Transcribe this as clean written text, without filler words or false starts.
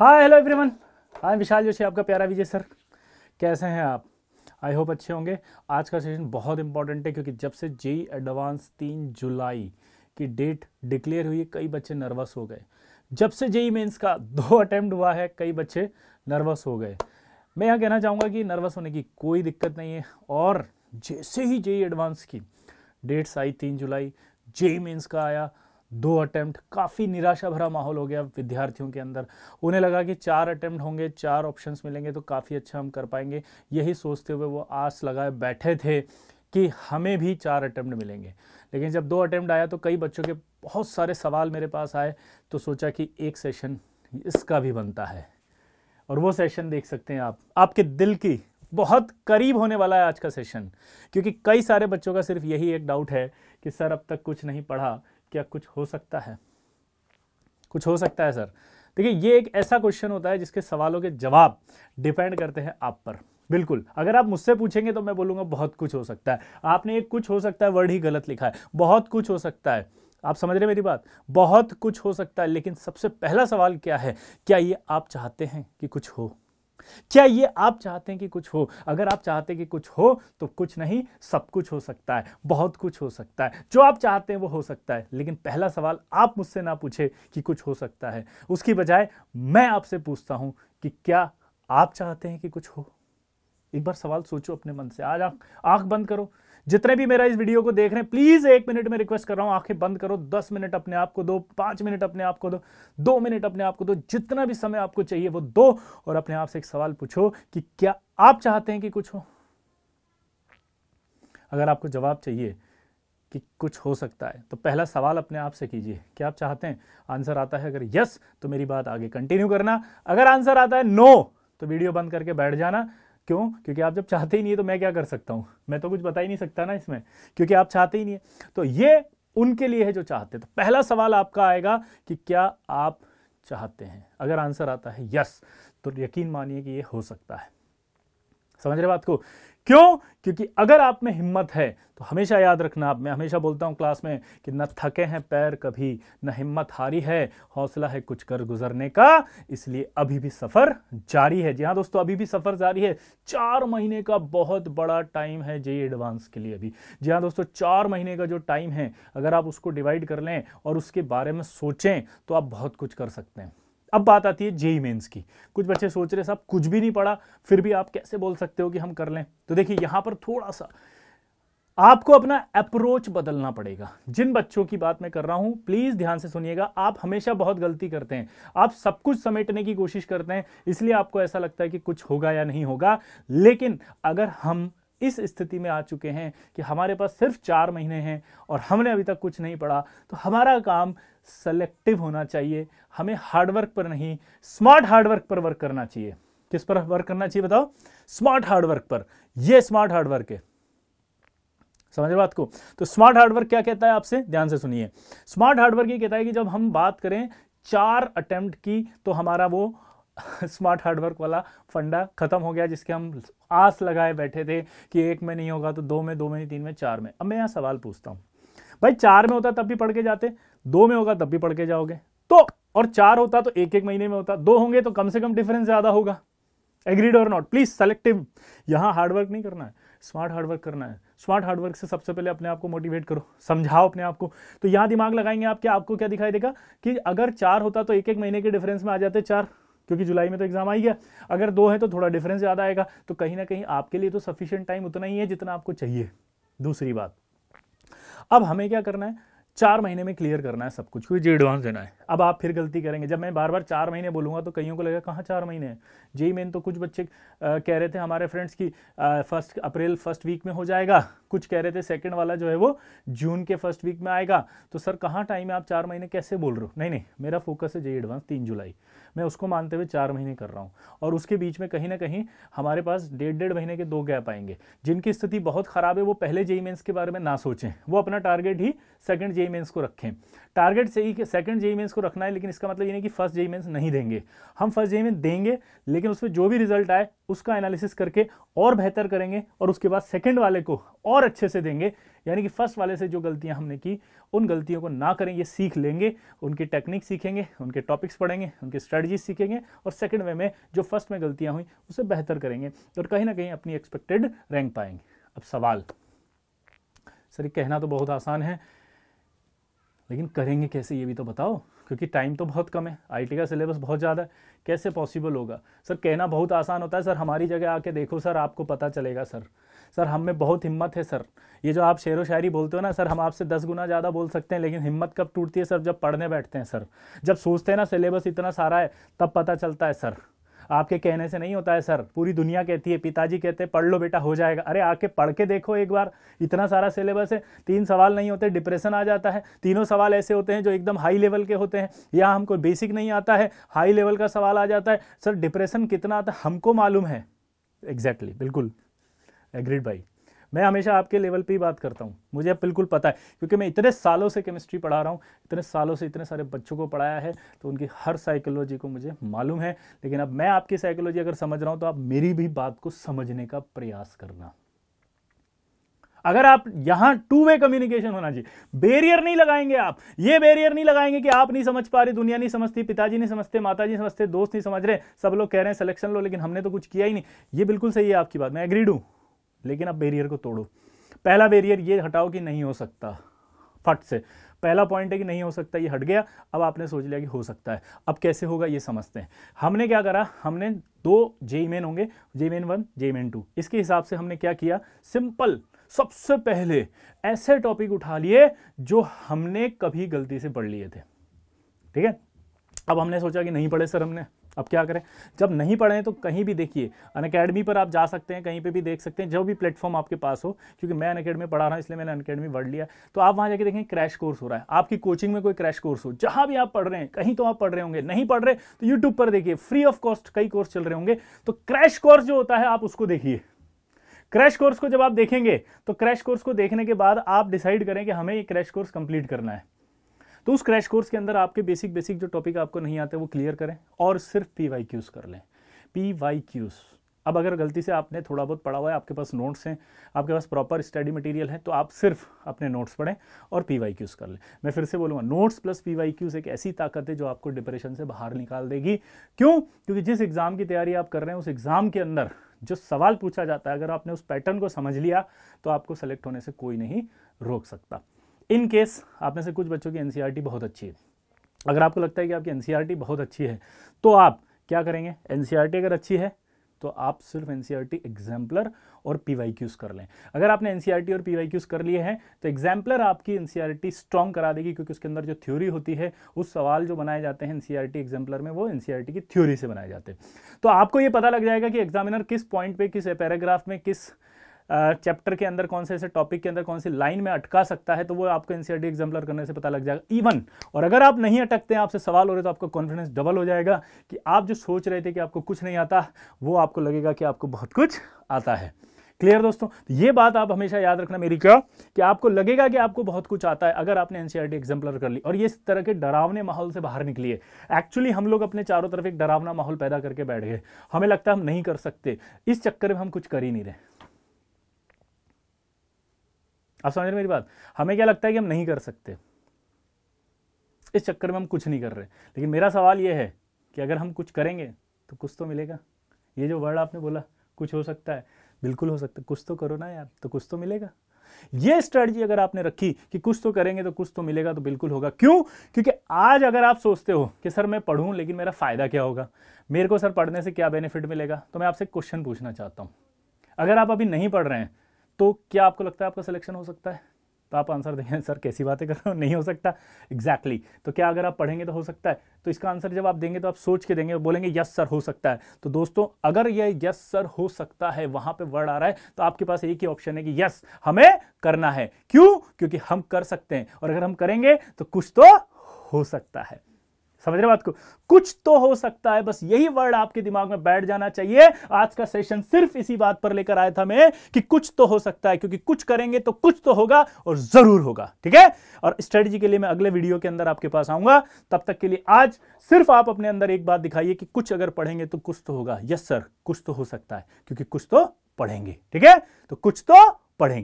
Hi hello everyone, I am Vishal Joshi, आपका प्यारा विजय sir. कैसे हैं आप? आई होप अच्छे होंगे। आज का सेशन बहुत इंपॉर्टेंट है क्योंकि जब से जेई एडवांस 3 जुलाई की डेट डिक्लेयर हुई है, कई बच्चे नर्वस हो गए। जब से जेई मेंस का 2 अटेम्प्ट हुआ है, कई बच्चे नर्वस हो गए। मैं यहाँ कहना चाहूँगा कि नर्वस होने की कोई दिक्कत नहीं है। और जैसे ही जेई एडवांस की dates I 3 July, JEE mains का आया 2 अटेम्प्ट, काफ़ी निराशा भरा माहौल हो गया विद्यार्थियों के अंदर। उन्हें लगा कि 4 अटेम्प्ट होंगे, 4 ऑप्शंस मिलेंगे तो काफ़ी अच्छा हम कर पाएंगे। यही सोचते हुए वो आस लगाए बैठे थे कि हमें भी 4 अटेम्प्ट मिलेंगे। लेकिन जब 2 अटेम्प्ट आया तो कई बच्चों के बहुत सारे सवाल मेरे पास आए, तो सोचा कि एक सेशन इसका भी बनता है। और वो सेशन देख सकते हैं आप, आपके दिल की बहुत करीब होने वाला है आज का सेशन। क्योंकि कई सारे बच्चों का सिर्फ यही एक डाउट है कि सर अब तक कुछ नहीं पढ़ा, क्या कुछ हो सकता है? कुछ हो सकता है सर? देखिए, ये एक ऐसा क्वेश्चन होता है जिसके सवालों के जवाब डिपेंड करते हैं आप पर। बिल्कुल, अगर आप मुझसे पूछेंगे तो मैं बोलूंगा बहुत कुछ हो सकता है। आपने एक कुछ हो सकता है वर्ड ही गलत लिखा है। बहुत कुछ हो सकता है, आप समझ रहे मेरी बात? बहुत कुछ हो सकता है। लेकिन सबसे पहला सवाल क्या है? क्या ये आप चाहते हैं कि कुछ हो? क्या ये आप चाहते हैं कि कुछ हो? अगर आप चाहते हैं कि कुछ हो तो कुछ नहीं, सब कुछ हो सकता है, बहुत कुछ हो सकता है। जो आप चाहते हैं वो हो सकता है। लेकिन पहला सवाल आप मुझसे ना पूछे कि कुछ हो सकता है, उसकी बजाय मैं आपसे पूछता हूं कि क्या आप चाहते हैं कि कुछ हो? एक बार सवाल सोचो अपने मन से। आज आंख बंद करो। जितने भी मेरा इस वीडियो को देख रहे हैं, प्लीज 1 मिनट में रिक्वेस्ट कर रहा हूं, आंखें बंद करो। 10 मिनट अपने आप को दो, 5 मिनट अपने आप को दो, 2 मिनट अपने आप को दो, जितना भी समय आपको चाहिए वो दो। और अपने आप से एक सवाल पूछो कि क्या आप चाहते हैं कि कुछ हो? अगर आपको जवाब चाहिए कि कुछ हो सकता है तो पहला सवाल अपने आप से कीजिए, क्या आप चाहते हैं? आंसर आता है अगर यस तो मेरी बात आगे कंटिन्यू करना। अगर आंसर आता है नो तो वीडियो बंद करके बैठ जाना। क्यों? क्योंकि आप जब चाहते ही नहीं है तो मैं क्या कर सकता हूं? मैं तो कुछ बता ही नहीं सकता ना इसमें, क्योंकि आप चाहते ही नहीं है। तो ये उनके लिए है जो चाहते हैं। तो पहला सवाल आपका आएगा कि क्या आप चाहते हैं? अगर आंसर आता है यस तो यकीन मानिए कि ये हो सकता है। समझ रहे बात को? क्यों? क्योंकि अगर आप में हिम्मत है तो हमेशा याद रखना, मैं हमेशा बोलता हूं क्लास में कि न थके हैं पैर कभी, न हिम्मत हारी है, हौसला है कुछ कर गुजरने का, इसलिए अभी भी सफर जारी है। जी हाँ दोस्तों, अभी भी सफर जारी है। 4 महीने का बहुत बड़ा टाइम है जेईई एडवांस के लिए अभी। जी हाँ दोस्तों, 4 महीने का जो टाइम है, अगर आप उसको डिवाइड कर लें और उसके बारे में सोचें तो आप बहुत कुछ कर सकते हैं। अब बात आती है जेईई मेंस की। कुछ बच्चे सोच रहे साहब कुछ भी नहीं पढ़ा, फिर भी आप कैसे बोल सकते हो कि हम कर लें? तो देखिए, यहां पर थोड़ा सा आपको अपना अप्रोच बदलना पड़ेगा। जिन बच्चों की बात मैं कर रहा हूं प्लीज ध्यान से सुनिएगा। आप हमेशा बहुत गलती करते हैं, आप सब कुछ समेटने की कोशिश करते हैं, इसलिए आपको ऐसा लगता है कि कुछ होगा या नहीं होगा। लेकिन अगर हम इस स्थिति में आ चुके हैं कि हमारे पास सिर्फ 4 महीने हैं और हमने अभी तक कुछ नहीं पढ़ा, तो हमारा काम सेलेक्टिव होना चाहिए। हमें हार्डवर्क पर नहीं, स्मार्ट हार्डवर्क पर वर्क करना चाहिए। किस पर वर्क करना चाहिए बताओ? स्मार्ट हार्डवर्क पर। यह स्मार्ट हार्डवर्क है। समझ रहे बात को? तो स्मार्ट हार्डवर्क क्या कहता है आपसे? ध्यान से सुनिए। स्मार्ट हार्डवर्क ये कहता है कि जब हम बात करें 4 अटेम्प्ट की तो हमारा वो स्मार्ट हार्डवर्क वाला फंडा खत्म हो गया, जिसके हम आस लगाए बैठे थे कि 1 में नहीं होगा तो 2 में, 2 में नहीं, 3 में, 4 में। अब मैं यहां सवाल पूछता हूं, भाई 4 में होता तब भी पढ़ के जाते, 2 में होगा तब भी पढ़ के जाओगे तो, और 4 होता तो 1-1 महीने में होता, 2 होंगे तो कम से कम डिफरेंस ज्यादा होगा। एग्रीड और नॉट? प्लीज सेलेक्टिव, यहां हार्डवर्क नहीं करना है, स्मार्ट हार्डवर्क करना है। स्मार्ट हार्डवर्क से सबसे पहले अपने आप को मोटिवेट करो, समझाओ अपने आप को। तो यहां दिमाग लगाएंगे आप, क्या आपको क्या दिखाई देगा कि अगर 4 होता तो 1-1 महीने के डिफरेंस में आ जाते 4, क्योंकि जुलाई में तो एग्जाम आ ही गया। अगर 2 है तो थोड़ा डिफरेंस ज्यादा आएगा, तो कहीं ना कहीं आपके लिए तो सफिशिएंट टाइम उतना ही है जितना आपको चाहिए। दूसरी बात, अब हमें क्या करना है? 4 महीने में क्लियर करना है सब कुछ, क्योंकि जेईई एडवांस देना है। अब आप फिर गलती करेंगे, जब मैं बार बार 4 महीने बोलूंगा तो कईयों को लगेगा कहाँ 4 महीने हैं जेईई मेन। तो कुछ बच्चे कह रहे थे हमारे फ्रेंड्स की 1 अप्रैल फर्स्ट वीक में हो जाएगा, कुछ कह रहे थे सेकंड वाला जो है वो जून के फर्स्ट वीक में आएगा। तो सर कहाँ टाइम है, आप 4 महीने कैसे बोल रहे हो? नहीं नहीं, मेरा फोकस है जेईई एडवांस 3 जुलाई, मैं उसको मानते हुए 4 महीने कर रहा हूँ। और उसके बीच में कहीं ना कहीं हमारे पास 1.5 महीने के 2 गैप आएंगे। जिनकी स्थिति बहुत खराब है वो पहले जेईई मेंस के बारे में ना सोचें, वो अपना टारगेट ही सेकंड जेईई मेंस को रखें। टारगेट से ही सेकंड जेईई मेंस को को रखना है, लेकिन इसका मतलब ये नहीं कि फर्स्ट जेईई मेंस नहीं देंगे। हम फर्स्ट जेईई में देंगे, लेकिन उसमें जो भी रिजल्ट आए उसका एनालिसिस करके और बेहतर करेंगे और उसके बाद सेकंड वाले को और अच्छे से देंगे। यानी कि फर्स्ट वाले से जो गलतियां हमने की उन गलतियों को ना करें, ये सीख लेंगे, उनकी टेक्निक सीखेंगे, उनके टॉपिक्स पढ़ेंगे, उनकी स्ट्रेटजीज सीखेंगे और सेकंड वे में जो फर्स्ट में गलतियां हुई उसे बेहतर करेंगे और कहीं ना कहीं अपनी एक्सपेक्टेड रैंक पाएंगे। अब सवाल, सर ये कहना तो बहुत आसान है, लेकिन करेंगे कैसे ये भी तो बताओ, क्योंकि टाइम तो बहुत कम है, आईटी का सिलेबस बहुत ज़्यादा है, कैसे पॉसिबल होगा? सर कहना बहुत आसान होता है सर, हमारी जगह आके देखो सर, आपको पता चलेगा सर। सर हम में बहुत हिम्मत है सर, ये जो आप शेर व शायरी बोलते हो ना सर, हम आपसे 10 गुना ज़्यादा बोल सकते हैं, लेकिन हिम्मत कब टूटती है सर? जब पढ़ने बैठते हैं सर, जब सोचते हैं ना सिलेबस इतना सारा है, तब पता चलता है सर। आपके कहने से नहीं होता है सर, पूरी दुनिया कहती है, पिताजी कहते हैं पढ़ लो बेटा हो जाएगा। अरे आके पढ़ के देखो एक बार, इतना सारा सिलेबस है, 3 सवाल नहीं होते डिप्रेशन आ जाता है, तीनों सवाल ऐसे होते हैं जो एकदम हाई लेवल के होते हैं, या हमको बेसिक नहीं आता है, हाई लेवल का सवाल आ जाता है। सर डिप्रेशन कितना आता है हमको मालूम है। एग्जैक्टली, बिल्कुल एग्रीड भाई, मैं हमेशा आपके लेवल पे ही बात करता हूँ, मुझे बिल्कुल पता है, क्योंकि मैं इतने सालों से केमिस्ट्री पढ़ा रहा हूँ, इतने सालों से इतने सारे बच्चों को पढ़ाया है, तो उनकी हर साइकोलॉजी को मुझे मालूम है। लेकिन अब मैं आपकी साइकोलॉजी अगर समझ रहा हूँ तो आप मेरी भी बात को समझने का प्रयास करना। अगर आप यहां 2 वे कम्युनिकेशन होना चाहिए, बैरियर नहीं लगाएंगे आप, ये बैरियर नहीं लगाएंगे कि आप नहीं समझ पा रहे, दुनिया नहीं समझती, पिताजी नहीं समझते, माताजी नहीं समझते, दोस्त नहीं समझ रहे, सब लोग कह रहे हैं सिलेक्शन लो, लेकिन हमने तो कुछ किया ही नहीं। ये बिल्कुल सही है आपकी बात, मैं एग्रीड हूं, लेकिन अब बैरियर को तोड़ो। पहला बैरियर ये हटाओ कि नहीं हो सकता, फट से पहला पॉइंट है कि नहीं हो सकता, ये हट गया। अब आपने सोच लिया कि हो सकता है, अब कैसे होगा ये समझते हैं। हमने क्या करा, हमने 2 जेईई मेन होंगे, जेईई मेन 1, जेईई मेन 2, इसके हिसाब से हमने क्या किया, सिंपल सबसे पहले ऐसे टॉपिक उठा लिए जो हमने कभी गलती से पढ़ लिए थे। ठीक है, अब हमने सोचा कि नहीं पढ़े सर हमने, अब क्या करें? जब नहीं पढ़े तो कहीं भी देखिए, अनअकैडमी पर आप जा सकते हैं, कहीं पे भी देख सकते हैं, जो भी प्लेटफॉर्म आपके पास हो, क्योंकि मैं अनअकैडमी पढ़ा रहा हूं इसलिए मैंने अनअकैडमी वर्ड लिया, तो आप वहां जाके देखें क्रैश कोर्स हो रहा है, आपकी कोचिंग में कोई क्रैश कोर्स हो, जहां भी आप पढ़ रहे हैं, कहीं तो आप पढ़ रहे होंगे, नहीं पढ़ रहे तो यूट्यूब पर देखिए, फ्री ऑफ कॉस्ट कई कोर्स चल रहे होंगे, तो क्रैश कोर्स जो होता है आप उसको देखिए। क्रैश कोर्स को जब आप देखेंगे तो क्रैश कोर्स को देखने के बाद आप डिसाइड करें कि हमें ये क्रैश कोर्स कंप्लीट करना है, तो उस क्रैश कोर्स के अंदर आपके बेसिक जो टॉपिक आपको नहीं आते वो क्लियर करें और सिर्फ पीवाईक्यूज कर लें। पीवाईक्यूज, अब अगर गलती से आपने थोड़ा बहुत पढ़ा हुआ है, आपके पास नोट्स हैं, आपके पास प्रॉपर स्टडी मटेरियल है, तो आप सिर्फ अपने नोट्स पढ़ें और पीवाईक्यूज कर लें। मैं फिर से बोलूँगा, नोट्स प्लस पीवाईक्यूज एक ऐसी ताकत है जो आपको डिप्रेशन से बाहर निकाल देगी। क्यों? क्योंकि जिस एग्जाम की तैयारी आप कर रहे हैं उस एग्जाम के अंदर जो सवाल पूछा जाता है, अगर आपने उस पैटर्न को समझ लिया तो आपको सेलेक्ट होने से कोई नहीं रोक सकता। इन केस आप में से कुछ बच्चों की एनसीईआरटी बहुत अच्छी है, अगर आपको लगता है कि आपकी एनसीईआरटी बहुत अच्छी है तो आप क्या करेंगे, एनसीईआरटी अगर अच्छी है तो आप सिर्फ एनसीईआरटी एग्जाम्पलर और पीवाईक्यूज कर लें। अगर आपने एनसीईआरटी और पीवाईक्यूज कर लिए हैं तो एग्जाम्पलर आपकी एनसीईआरटी स्ट्रॉन्ग करा देगी, क्योंकि उसके अंदर जो थ्योरी होती है, उस सवाल जो बनाए जाते हैं एनसीईआरटी एग्जाम्पलर में, वो एनसीईआरटी की थ्योरी से बनाए जाते हैं। तो आपको ये पता लग जाएगा कि एग्जामिनर किस पॉइंट पे, किस पैराग्राफ में, किस चैप्टर के अंदर, कौन से ऐसे टॉपिक के अंदर कौन सी लाइन में अटका सकता है, तो वो आपको एनसीईआरटी एग्जाम्पलर करने से पता लग जाएगा। इवन और अगर आप नहीं अटकते हैं, आपसे सवाल हो रहे तो आपका कॉन्फिडेंस डबल हो जाएगा कि आप जो सोच रहे थे कि आपको कुछ नहीं आता, वो आपको लगेगा कि आपको बहुत कुछ आता है। क्लियर दोस्तों? तो ये बात आप हमेशा याद रखना मेरी, क्या कि आपको लगेगा कि आपको बहुत कुछ आता है अगर आपने एनसीईआरटी एग्जाम्पलर कर ली और ये इस तरह के डरावने माहौल से बाहर निकली है। एक्चुअली हम लोग अपने चारों तरफ एक डरावना माहौल पैदा करके बैठ गए, हमें लगता है हम नहीं कर सकते, इस चक्कर में हम कुछ कर ही नहीं रहे। आप समझ रहे मेरी बात? हमें क्या लगता है कि हम नहीं कर सकते, इस चक्कर में हम कुछ नहीं कर रहे। लेकिन मेरा सवाल यह है कि अगर हम कुछ करेंगे तो कुछ तो मिलेगा। ये जो वर्ड आपने बोला, कुछ हो सकता है, बिल्कुल हो सकता है, कुछ तो करो ना यार, तो कुछ तो मिलेगा। ये स्ट्रेटजी अगर आपने रखी कि कुछ तो करेंगे तो कुछ तो मिलेगा, तो बिल्कुल होगा। क्यों? क्योंकि आज अगर आप सोचते हो कि सर मैं पढ़ूं लेकिन मेरा फायदा क्या होगा, मेरे को सर पढ़ने से क्या बेनिफिट मिलेगा, तो मैं आपसे क्वेश्चन पूछना चाहता हूं। अगर आप अभी नहीं पढ़ रहे हैं तो क्या आपको लगता है आपका सिलेक्शन हो सकता है? तो आप आंसर देंगे सर कैसी बातें कर रहे हो, नहीं हो सकता। एग्जैक्टली। तो क्या अगर आप पढ़ेंगे तो हो सकता है? तो इसका आंसर जब आप देंगे तो आप सोच के देंगे, बोलेंगे यस सर हो सकता है। तो दोस्तों अगर ये यस सर हो सकता है वहां पे वर्ड आ रहा है तो आपके पास एक ही ऑप्शन है कि यस हमें करना है। क्यों? क्योंकि हम कर सकते हैं और अगर हम करेंगे तो कुछ तो हो सकता है। समझ रहे बात को? कुछ तो हो सकता है, बस यही वर्ड आपके दिमाग में बैठ जाना चाहिए। आज का सेशन सिर्फ इसी बात पर लेकर आया था मैं कि कुछ तो हो सकता है, क्योंकि कुछ करेंगे तो कुछ तो होगा और जरूर होगा। ठीक है, और स्ट्रेटजी के लिए मैं अगले वीडियो के अंदर आपके पास आऊंगा। तब तक के लिए आज सिर्फ आप अपने अंदर एक बात दिखाइए कि कुछ अगर पढ़ेंगे तो कुछ तो होगा। यस सर, कुछ तो हो सकता है, क्योंकि कुछ तो पढ़ेंगे। ठीक है, तो कुछ तो पढ़ेंगे।